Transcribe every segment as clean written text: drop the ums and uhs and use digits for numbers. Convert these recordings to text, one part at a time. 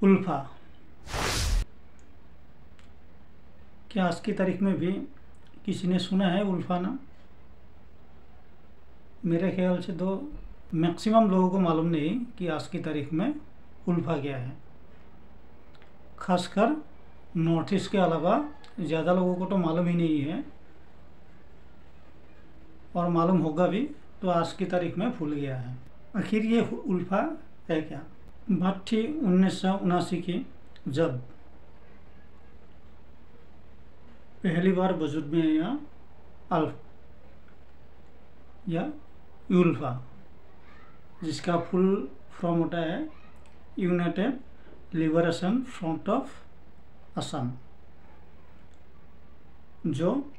उल्फा। क्या आज की तारीख में भी किसी ने सुना है उल्फा नाम? मेरे ख्याल से तो मैक्सिमम लोगों को मालूम नहीं कि आज की तारीख में उल्फा क्या है। खासकर नॉर्थ ईस्ट के अलावा ज़्यादा लोगों को तो मालूम ही नहीं है, और मालूम होगा भी तो आज की तारीख में भूल गया है। आखिर ये उल्फा है क्या? बात थी 1979 की, जब पहली बार वजूद में आया अल्फ या उल्फा, जिसका फुल फॉर्म होता है United liberation front of Assam, जो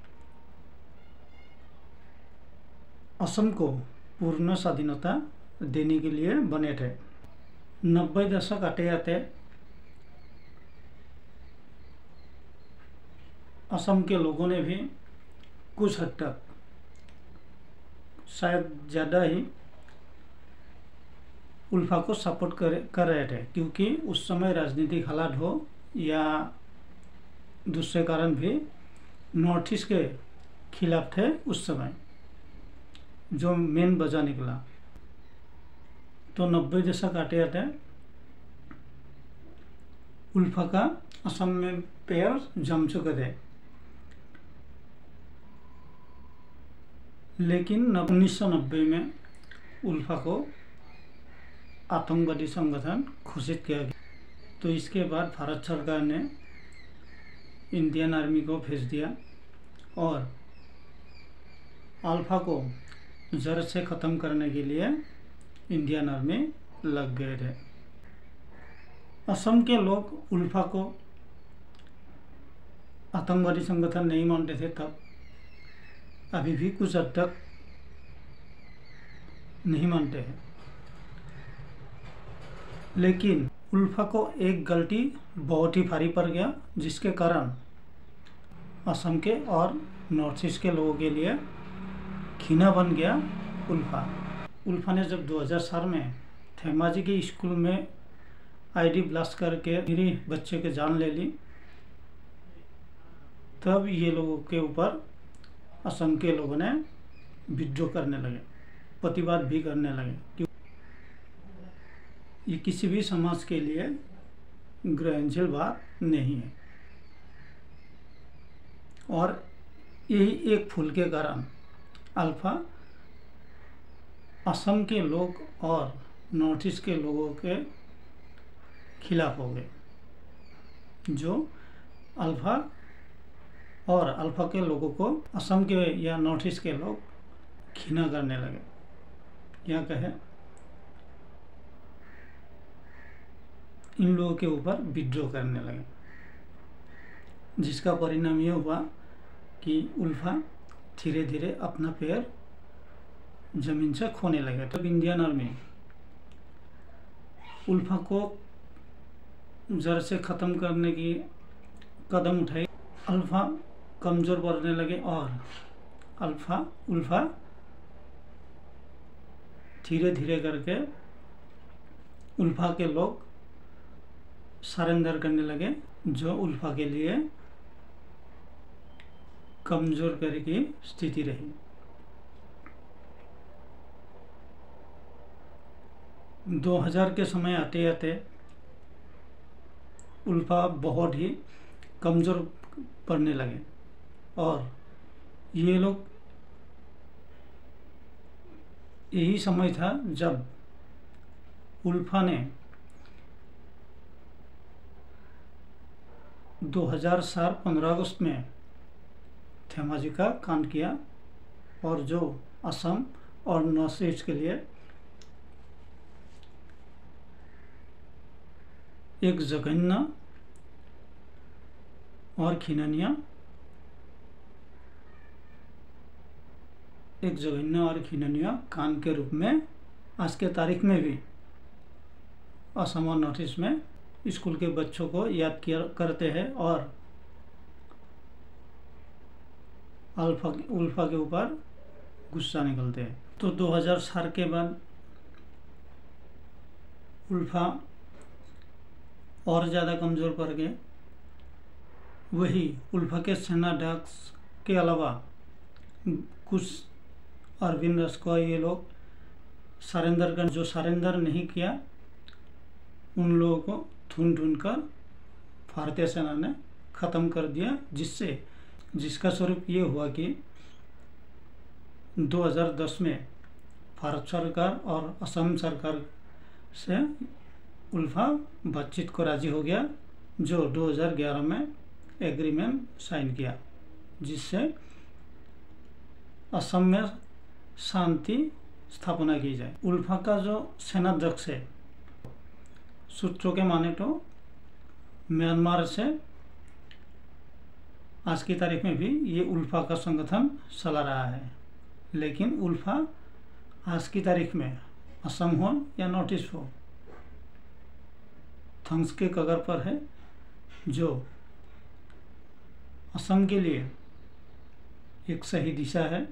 असम को पूर्ण स्वाधीनता देने के लिए बने थे। 90 दशक आते आते असम के लोगों ने भी कुछ हद तक, शायद ज़्यादा ही, उल्फा को सपोर्ट कर रहे थे, क्योंकि उस समय राजनीतिक हालात हो या दूसरे कारण भी नॉर्थ ईस्ट के खिलाफ थे उस समय, जो मेन वजह निकला। तो 90 दशक आते आते उल्फा का असम में पैर जम चुके थे। लेकिन 1990 में उल्फा को आतंकवादी संगठन घोषित किया गया। तो इसके बाद भारत सरकार ने इंडियन आर्मी को भेज दिया और अल्फा को जड़ से ख़त्म करने के लिए इंडियन आर्मी लग गए थे। असम के लोग उल्फा को आतंकवादी संगठन नहीं मानते थे तब, अभी भी कुछ हद तक नहीं मानते हैं। लेकिन उल्फा को एक गलती बहुत ही भारी पड़ गया, जिसके कारण असम के और नॉर्थ ईस्ट के लोगों के लिए खीना बन गया उल्फा। उल्फा ने जब 2004 में धेमाजी के स्कूल में आईडी ब्लास्ट करके मेरी बच्चे की जान ले ली, तब ये लोगों के ऊपर असम के लोगों ने विद्रोह करने लगे, प्रतिवाद भी करने लगे। ये किसी भी समाज के लिए ग्रहणशील बात नहीं है, और यही एक फूल के कारण अल्फा असम के लोग और नॉर्थ ईस्ट के लोगों के खिलाफ हो गए, जो अल्फा और अल्फा के लोगों को असम के या नॉर्थ ईस्ट के लोग घृणा करने लगे, या कहे इन लोगों के ऊपर विद्रोह करने लगे, जिसका परिणाम ये हुआ कि उल्फा धीरे धीरे अपना पैर जमीन से खोने लगे। तब इंडियन आर्मी उल्फा को जड़ से ख़त्म करने की कदम उठाई। अल्फा कमज़ोर पड़ने लगे और उल्फा धीरे धीरे करके उल्फा के लोग सरेंडर करने लगे, जो उल्फा के लिए कमज़ोर करने की स्थिति रही। 2000 के समय आते आते उल्फा बहुत ही कमज़ोर पड़ने लगे, और ये लोग, यही समय था जब उल्फा ने 2004 15 अगस्त में धेमाजी का कांड किया, और जो असम और नॉर्थ ईस्ट के लिए एक जघन्य और खीननीय कांड के रूप में आज के तारीख में भी असम और नॉर्थ ईस्ट में स्कूल के बच्चों को याद करते हैं, और उल्फा के ऊपर गुस्सा निकलते हैं। तो 2004 के बाद उल्फा और ज़्यादा कमज़ोर पड़ गए। वही उल्फा के सेनाध्यक्ष के अलावा कुछ अरविंद रस्कोवा ये लोग जो सरेंडर नहीं किया, उन लोगों को ढूंढ कर भारतीय सेना ने ख़त्म कर दिया, जिसका स्वरूप ये हुआ कि 2010 में भारत सरकार और असम सरकार से उल्फा बातचीत को राजी हो गया, जो 2011 में एग्रीमेंट साइन किया, जिससे असम में शांति स्थापना की जाए। उल्फा का जो सेनाध्यक्ष है, सूत्रों के माने तो म्यांमार से आज की तारीख में भी ये उल्फा का संगठन चला रहा है। लेकिन उल्फा आज की तारीख में असम हो या नॉर्थ ईस्ट हो, ध्वंस के कगार पर है, जो असम के लिए एक सही दिशा है।